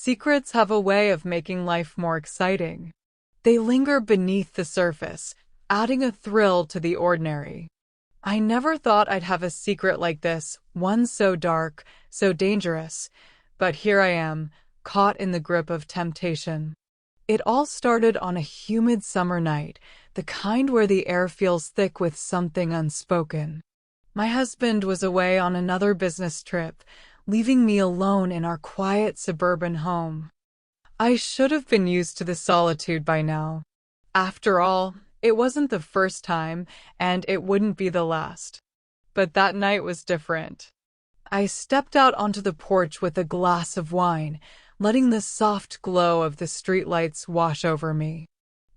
Secrets have a way of making life more exciting. They linger beneath the surface, adding a thrill to the ordinary. I never thought I'd have a secret like this, one so dark, so dangerous, but here I am, caught in the grip of temptation. It all started on a humid summer night, the kind where the air feels thick with something unspoken. My husband was away on another business trip, leaving me alone in our quiet suburban home. I should have been used to the solitude by now. After all, it wasn't the first time, and it wouldn't be the last. But that night was different. I stepped out onto the porch with a glass of wine, letting the soft glow of the streetlights wash over me.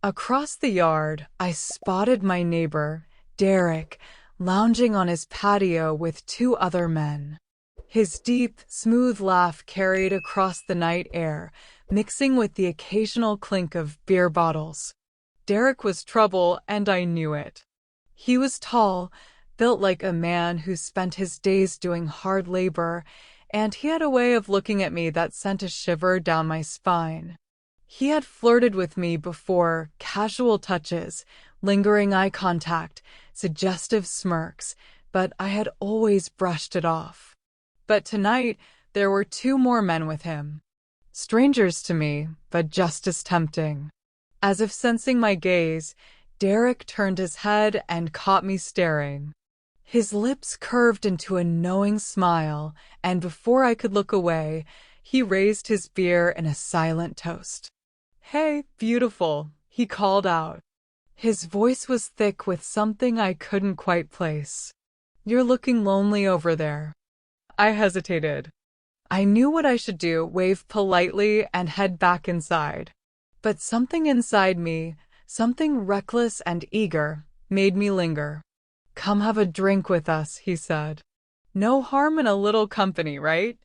Across the yard, I spotted my neighbor, Derek, lounging on his patio with two other men. His deep, smooth laugh carried across the night air, mixing with the occasional clink of beer bottles. Derek was trouble, and I knew it. He was tall, built like a man who spent his days doing hard labor, and he had a way of looking at me that sent a shiver down my spine. He had flirted with me before, casual touches, lingering eye contact, suggestive smirks, but I had always brushed it off. But tonight, there were two more men with him. Strangers to me, but just as tempting. As if sensing my gaze, Derek turned his head and caught me staring. His lips curved into a knowing smile, and before I could look away, he raised his beer in a silent toast. "Hey, beautiful," he called out. His voice was thick with something I couldn't quite place. "You're looking lonely over there." I hesitated. I knew what I should do, wave politely and head back inside. But something inside me, something reckless and eager, made me linger. "Come have a drink with us," he said. "No harm in a little company, right?"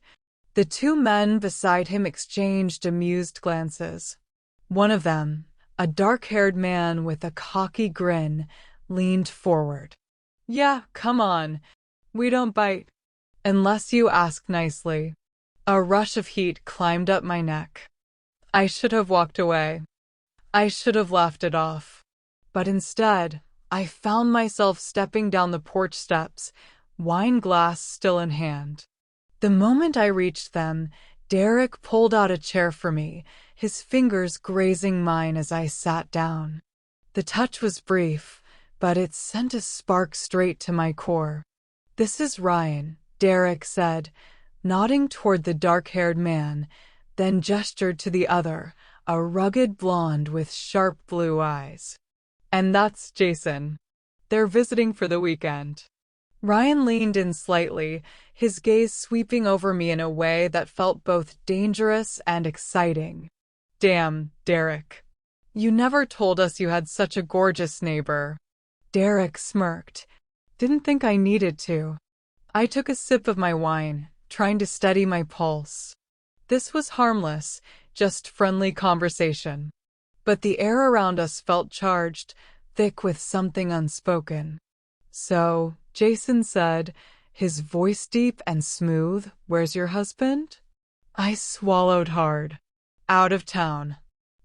The two men beside him exchanged amused glances. One of them, a dark-haired man with a cocky grin, leaned forward. "Yeah, come on. We don't bite. Unless you ask nicely." A rush of heat climbed up my neck. I should have walked away. I should have laughed it off. But instead, I found myself stepping down the porch steps, wine glass still in hand. The moment I reached them, Derek pulled out a chair for me, his fingers grazing mine as I sat down. The touch was brief, but it sent a spark straight to my core. "This is Ryan," Derek said, nodding toward the dark-haired man, then gestured to the other, a rugged blonde with sharp blue eyes. "And that's Jason. They're visiting for the weekend." Ryan leaned in slightly, his gaze sweeping over me in a way that felt both dangerous and exciting. "Damn, Derek. You never told us you had such a gorgeous neighbor." Derek smirked. "Didn't think I needed to." I took a sip of my wine, trying to steady my pulse. This was harmless, just friendly conversation. But the air around us felt charged, thick with something unspoken. "So," Jason said, his voice deep and smooth, "where's your husband?" I swallowed hard. "Out of town."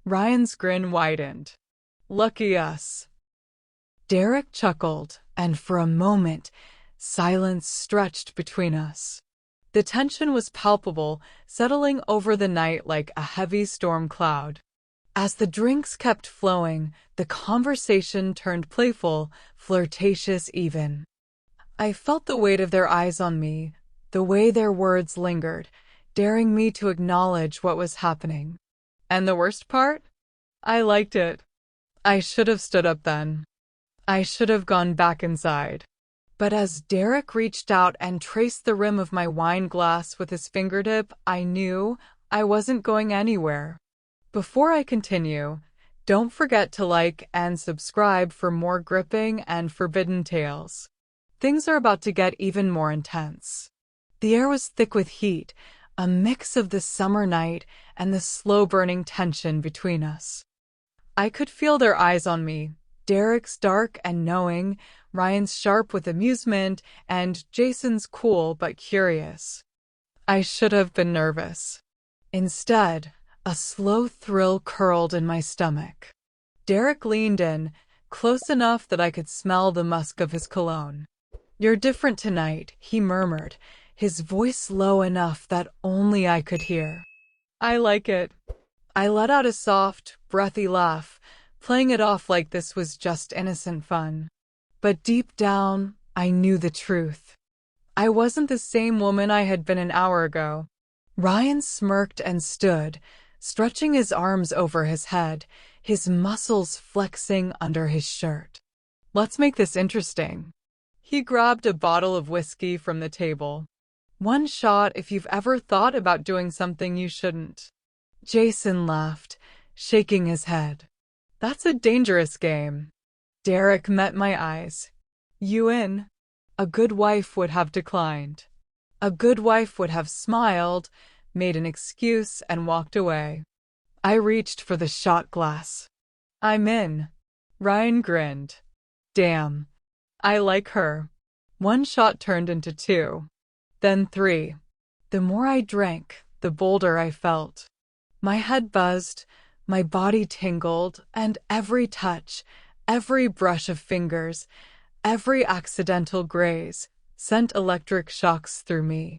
Ryan's grin widened. "Lucky us." Derek chuckled, and for a moment, silence stretched between us. The tension was palpable, settling over the night like a heavy storm cloud. As the drinks kept flowing, the conversation turned playful, flirtatious even. I felt the weight of their eyes on me, the way their words lingered, daring me to acknowledge what was happening. And the worst part? I liked it. I should have stood up then. I should have gone back inside. But as Derek reached out and traced the rim of my wine glass with his fingertip, I knew I wasn't going anywhere. Before I continue, don't forget to like and subscribe for more gripping and forbidden tales. Things are about to get even more intense. The air was thick with heat, a mix of the summer night and the slow-burning tension between us. I could feel their eyes on me, Derek's dark and knowing, Ryan's sharp with amusement, and Jason's cool but curious. I should have been nervous. Instead, a slow thrill curled in my stomach. Derek leaned in, close enough that I could smell the musk of his cologne. "You're different tonight," he murmured, his voice low enough that only I could hear. "I like it." I let out a soft, breathy laugh, playing it off like this was just innocent fun. But deep down, I knew the truth. I wasn't the same woman I had been an hour ago. Ryan smirked and stood, stretching his arms over his head, his muscles flexing under his shirt. "Let's make this interesting." He grabbed a bottle of whiskey from the table. "One shot if you've ever thought about doing something you shouldn't." Jason laughed, shaking his head. "That's a dangerous game." Derek met my eyes. "You in?" A good wife would have declined. A good wife would have smiled, made an excuse, and walked away. I reached for the shot glass. "I'm in." Ryan grinned. "Damn. I like her." One shot turned into two. Then three. The more I drank, the bolder I felt. My head buzzed, my body tingled, and every touch, every brush of fingers, every accidental graze sent electric shocks through me.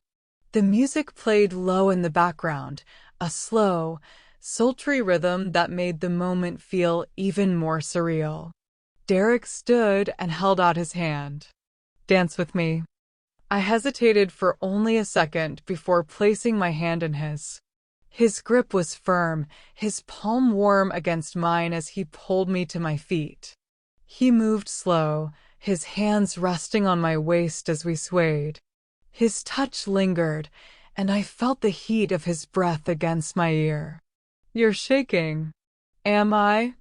The music played low in the background, a slow, sultry rhythm that made the moment feel even more surreal. Derek stood and held out his hand. "Dance with me." I hesitated for only a second before placing my hand in his. His grip was firm, his palm warm against mine as he pulled me to my feet. He moved slow, his hands resting on my waist as we swayed. His touch lingered, and I felt the heat of his breath against my ear. "You're shaking." "Am I?"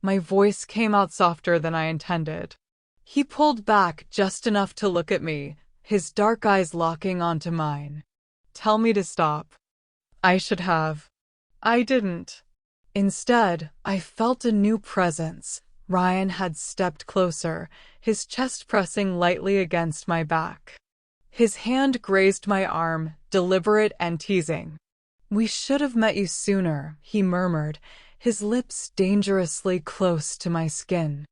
My voice came out softer than I intended. He pulled back just enough to look at me, his dark eyes locking onto mine. "Tell me to stop." I should have. I didn't. Instead, I felt a new presence. Ryan had stepped closer, his chest pressing lightly against my back. His hand grazed my arm, deliberate and teasing. "We should have met you sooner," he murmured, his lips dangerously close to my skin.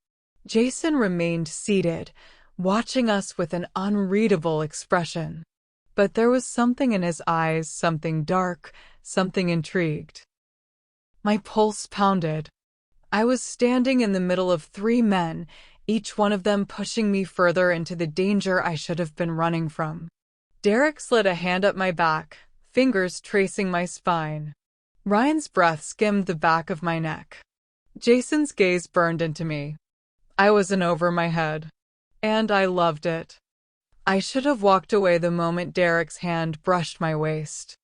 Jason remained seated, watching us with an unreadable expression. But there was something in his eyes, something dark, something intrigued. My pulse pounded. I was standing in the middle of three men, each one of them pushing me further into the danger I should have been running from. Derek slid a hand up my back, fingers tracing my spine. Ryan's breath skimmed the back of my neck. Jason's gaze burned into me. I was in over my head. And I loved it. I should have walked away the moment Derek's hand brushed my waist.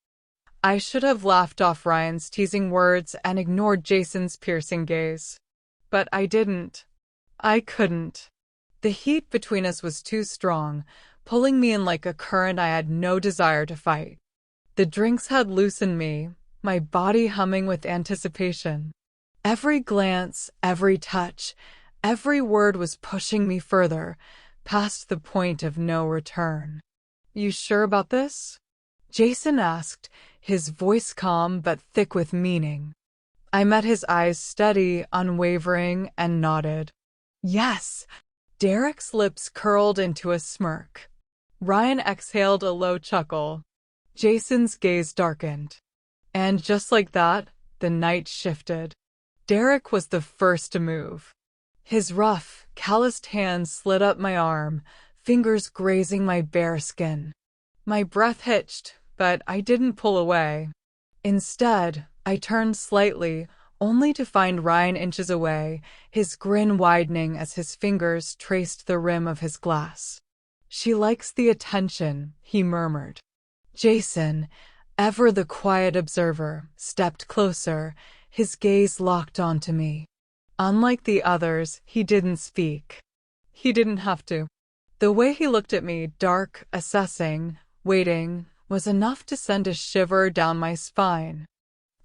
I should have laughed off Ryan's teasing words and ignored Jason's piercing gaze. But I didn't. I couldn't. The heat between us was too strong, pulling me in like a current I had no desire to fight. The drinks had loosened me, my body humming with anticipation. Every glance, every touch, every word was pushing me further, past the point of no return. "You sure about this?" Jason asked, his voice calm but thick with meaning. I met his eyes steady, unwavering, and nodded. "Yes." Derek's lips curled into a smirk. Ryan exhaled a low chuckle. Jason's gaze darkened. And just like that, the night shifted. Derek was the first to move. His rough, calloused hand slid up my arm, fingers grazing my bare skin. My breath hitched, but I didn't pull away. Instead, I turned slightly, only to find Ryan inches away, his grin widening as his fingers traced the rim of his glass. "She likes the attention," he murmured. Jason, ever the quiet observer, stepped closer, his gaze locked onto me. Unlike the others, he didn't speak. He didn't have to. The way he looked at me, dark, assessing, waiting, was enough to send a shiver down my spine.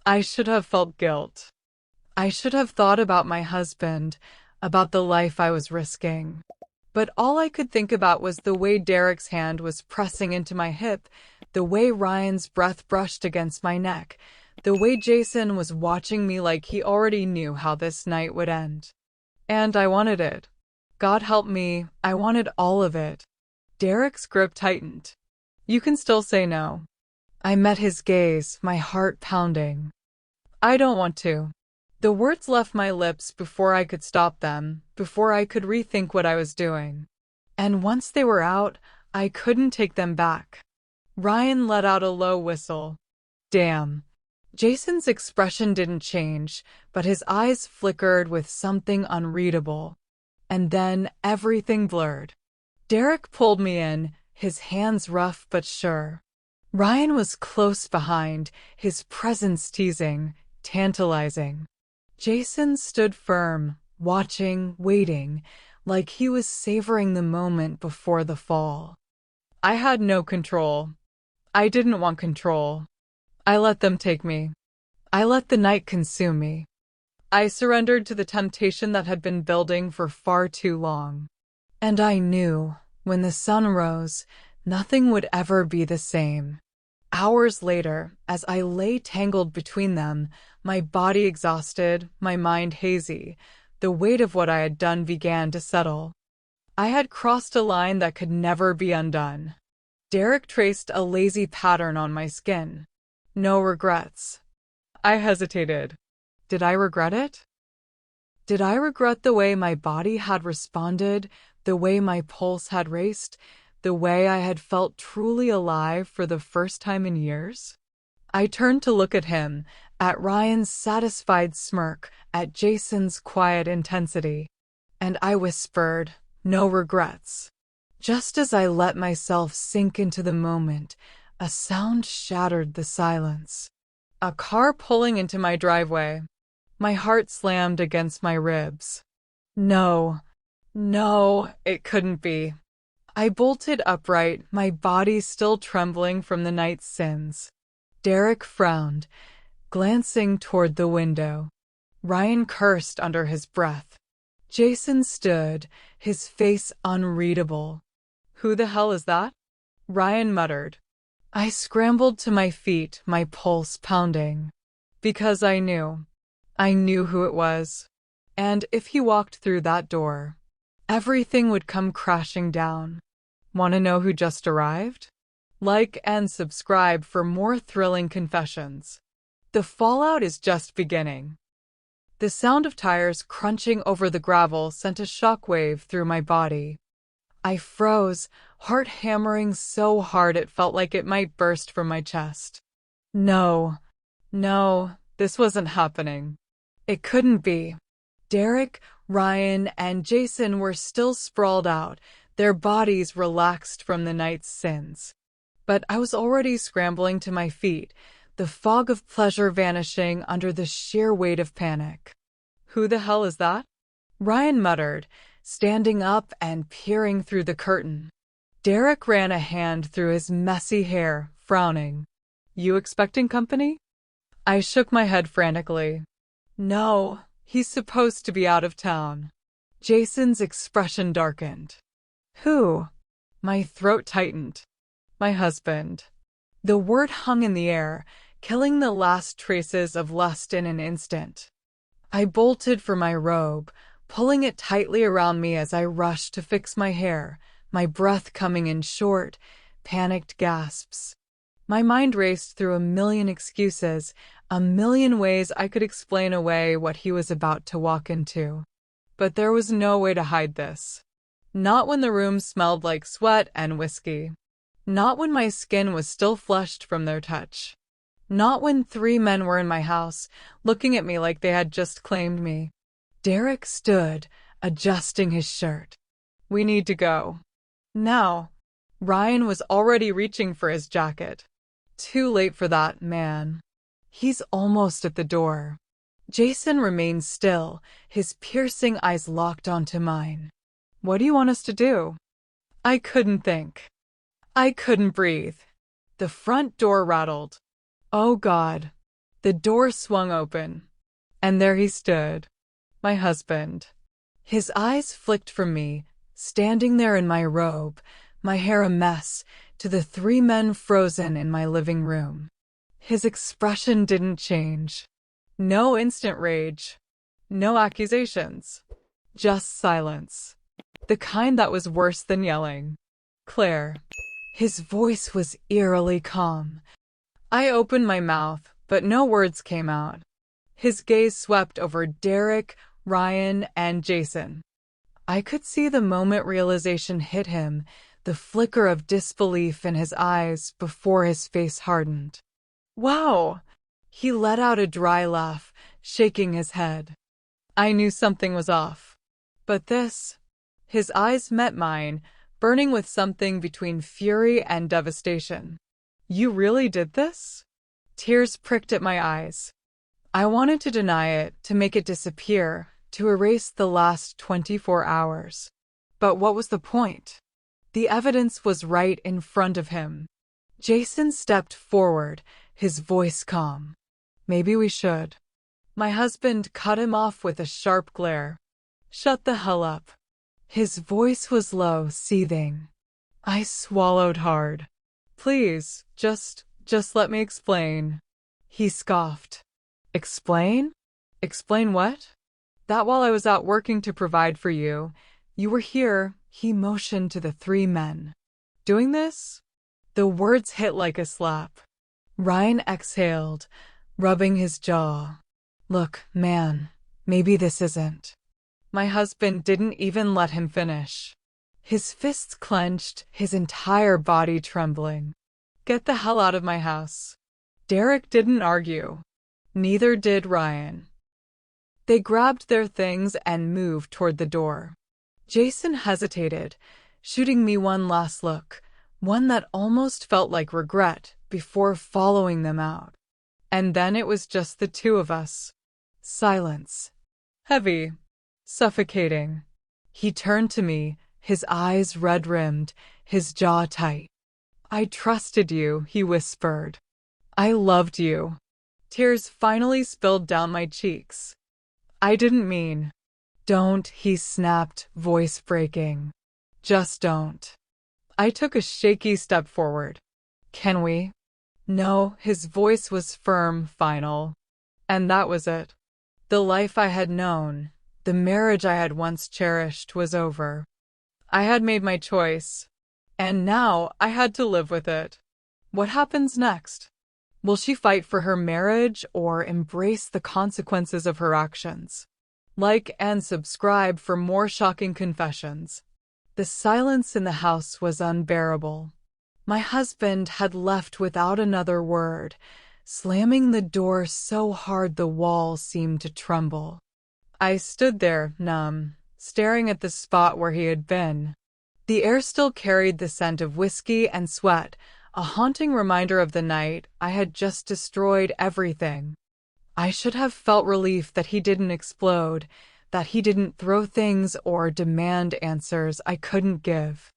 I should have felt guilt. I should have thought about my husband, about the life I was risking. But all I could think about was the way Derek's hand was pressing into my hip, the way Ryan's breath brushed against my neck, The way Jason was watching me like he already knew how this night would end. And I wanted it. God help me, I wanted all of it. Derek's grip tightened. You can still say no. I met his gaze, my heart pounding. I don't want to. The words left my lips before I could stop them, before I could rethink what I was doing. And once they were out, I couldn't take them back. Ryan let out a low whistle. Damn. Jason's expression didn't change, but his eyes flickered with something unreadable. And then everything blurred. Derek pulled me in, his hands rough but sure. Ryan was close behind, his presence teasing, tantalizing. Jason stood firm, watching, waiting, like he was savoring the moment before the fall. I had no control. I didn't want control. I let them take me. I let the night consume me. I surrendered to the temptation that had been building for far too long. And I knew, when the sun rose, nothing would ever be the same. Hours later, as I lay tangled between them, my body exhausted, my mind hazy, the weight of what I had done began to settle. I had crossed a line that could never be undone. Derek traced a lazy pattern on my skin. No regrets. I hesitated. Did I regret it? Did I regret the way my body had responded, the way my pulse had raced, the way I had felt truly alive for the first time in years? I turned to look at him, at Ryan's satisfied smirk, at Jason's quiet intensity. And I whispered, no regrets. Just as I let myself sink into the moment, a sound shattered the silence. A car pulling into my driveway. My heart slammed against my ribs. No, it couldn't be. I bolted upright, my body still trembling from the night's sins. Derek frowned, glancing toward the window. Ryan cursed under his breath. Jason stood, his face unreadable. Who the hell is that? Ryan muttered. I scrambled to my feet, my pulse pounding. Because I knew who it was. And if he walked through that door, everything would come crashing down. Want to know who just arrived? Like and subscribe for more thrilling confessions. The fallout is just beginning. The sound of tires crunching over the gravel sent a shockwave through my body. I froze, heart hammering so hard it felt like it might burst from my chest. No, this wasn't happening. It couldn't be. Derek, Ryan, and Jason were still sprawled out, their bodies relaxed from the night's sins. But I was already scrambling to my feet, the fog of pleasure vanishing under the sheer weight of panic. Who the hell is that? Ryan muttered, standing up and peering through the curtain. Derek ran a hand through his messy hair, frowning. You expecting company? I shook my head frantically. No, he's supposed to be out of town. Jason's expression darkened. Who? My throat tightened. My husband. The word hung in the air, killing the last traces of lust in an instant. I bolted for my robe, pulling it tightly around me as I rushed to fix my hair, my breath coming in short, panicked gasps. My mind raced through a million excuses, a million ways I could explain away what he was about to walk into. But there was no way to hide this. Not when the room smelled like sweat and whiskey. Not when my skin was still flushed from their touch. Not when 3 men were in my house, looking at me like they had just claimed me. Derek stood, adjusting his shirt. We need to go. Now. Ryan was already reaching for his jacket. Too late for that, man. He's almost at the door. Jason remained still, his piercing eyes locked onto mine. What do you want us to do? I couldn't think. I couldn't breathe. The front door rattled. Oh God. The door swung open. And there he stood. My husband. His eyes flicked from me, standing there in my robe, my hair a mess, to the 3 men frozen in my living room. His expression didn't change. No instant rage. No accusations. Just silence. The kind that was worse than yelling. Claire. His voice was eerily calm. I opened my mouth, but no words came out. His gaze swept over Derek, Ryan, and Jason. I could see the moment realization hit him, the flicker of disbelief in his eyes before his face hardened. Wow! He let out a dry laugh, shaking his head. I knew something was off. But this... His eyes met mine, burning with something between fury and devastation. You really did this? Tears pricked at my eyes. I wanted to deny it, to make it disappear, to erase the last 24 hours. But what was the point? The evidence was right in front of him. Jason stepped forward, his voice calm. Maybe we should. My husband cut him off with a sharp glare. Shut the hell up. His voice was low, seething. I swallowed hard. Please, just let me explain. He scoffed. Explain? Explain what? That while I was out working to provide for you, you were here, he motioned to the 3 men. Doing this? The words hit like a slap. Ryan exhaled, rubbing his jaw. Look, man, maybe this isn't. My husband didn't even let him finish. His fists clenched, his entire body trembling. Get the hell out of my house. Derek didn't argue. Neither did Ryan. They grabbed their things and moved toward the door. Jason hesitated, shooting me one last look, one that almost felt like regret, before following them out. And then it was just the 2 of us. Silence. Heavy. Suffocating. He turned to me, his eyes red-rimmed, his jaw tight. I trusted you, he whispered. I loved you. Tears finally spilled down my cheeks. I didn't mean. Don't, he snapped, voice breaking. Just don't. I took a shaky step forward. Can we? No, his voice was firm, final. And that was it. The life I had known, the marriage I had once cherished, was over. I had made my choice, and now I had to live with it. What happens next? Will she fight for her marriage or embrace the consequences of her actions? Like and subscribe for more shocking confessions. The silence in the house was unbearable. My husband had left without another word, slamming the door so hard the wall seemed to tremble. I stood there, numb, staring at the spot where he had been. The air still carried the scent of whiskey and sweat, a haunting reminder of the night I had just destroyed everything. I should have felt relief that he didn't explode, that he didn't throw things or demand answers I couldn't give.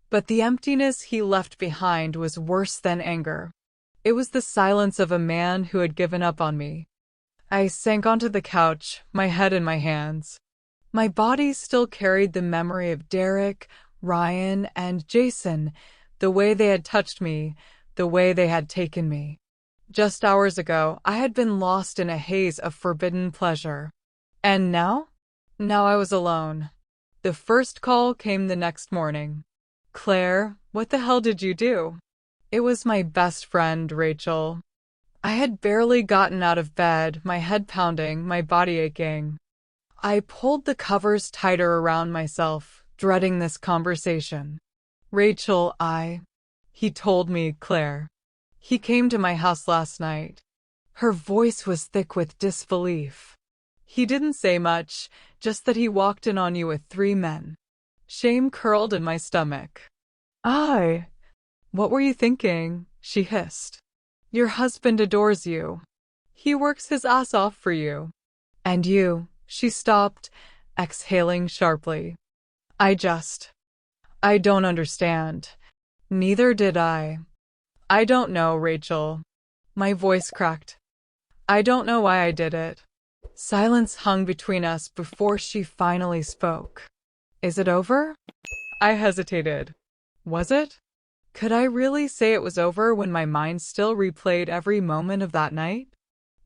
But the emptiness he left behind was worse than anger. It was the silence of a man who had given up on me. I sank onto the couch, my head in my hands. My body still carried the memory of Derek, Ryan, and Jason, the way they had touched me, the way they had taken me. Just hours ago, I had been lost in a haze of forbidden pleasure. And now? Now I was alone. The first call came the next morning. Claire, what the hell did you do? It was my best friend, Rachel. I had barely gotten out of bed, my head pounding, my body aching. I pulled the covers tighter around myself, dreading this conversation. Rachel, He told me, Claire. He came to my house last night. Her voice was thick with disbelief. He didn't say much, just that he walked in on you with 3 men. Shame curled in my stomach. What were you thinking? She hissed. Your husband adores you. He works his ass off for you. And you, she stopped, exhaling sharply. I don't understand. Neither did I. I don't know, Rachel. My voice cracked. I don't know why I did it. Silence hung between us before she finally spoke. Is it over? I hesitated. Was it? Could I really say it was over when my mind still replayed every moment of that night?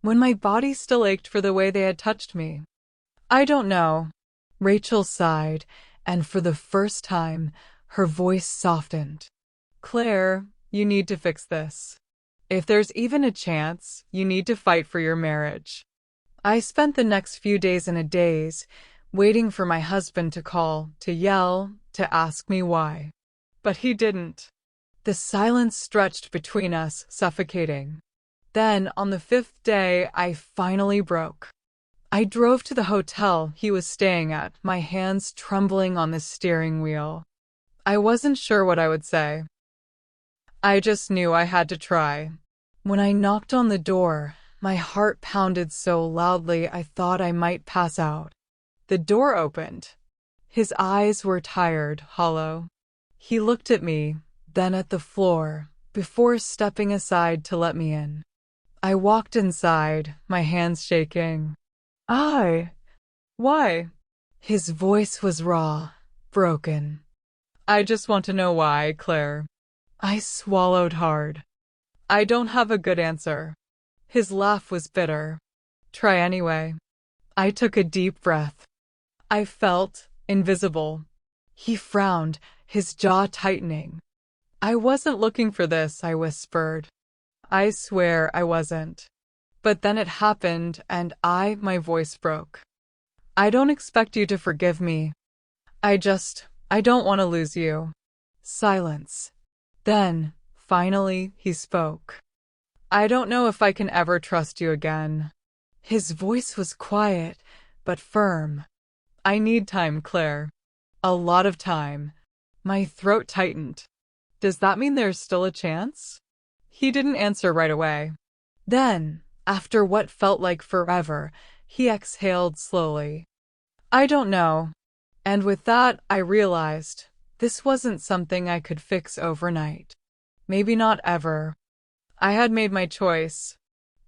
When my body still ached for the way they had touched me? I don't know. Rachel sighed, and for the first time, her voice softened. Claire, you need to fix this. If there's even a chance, you need to fight for your marriage. I spent the next few days in a daze, waiting for my husband to call, to yell, to ask me why. But he didn't. The silence stretched between us, suffocating. Then, on the fifth day, I finally broke. I drove to the hotel he was staying at, my hands trembling on the steering wheel. I wasn't sure what I would say. I just knew I had to try. When I knocked on the door, my heart pounded so loudly I thought I might pass out. The door opened. His eyes were tired, hollow. He looked at me, then at the floor, before stepping aside to let me in. I walked inside, my hands shaking. Why? His voice was raw, broken. I just want to know why, Claire. I swallowed hard. I don't have a good answer. His laugh was bitter. Try anyway. I took a deep breath. I felt invisible. He frowned, his jaw tightening. I wasn't looking for this, I whispered. I swear I wasn't. But then it happened, and my voice broke. I don't expect you to forgive me. I don't want to lose you. Silence. Then, finally, he spoke. I don't know if I can ever trust you again. His voice was quiet, but firm. I need time, Claire. A lot of time. My throat tightened. Does that mean there's still a chance? He didn't answer right away. Then, after what felt like forever, he exhaled slowly. I don't know. And with that, I realized this wasn't something I could fix overnight. Maybe not ever. I had made my choice.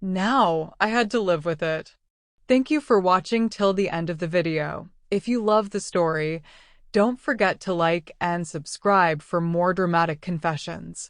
Now, I had to live with it. Thank you for watching till the end of the video. If you love the story, don't forget to like and subscribe for more dramatic confessions.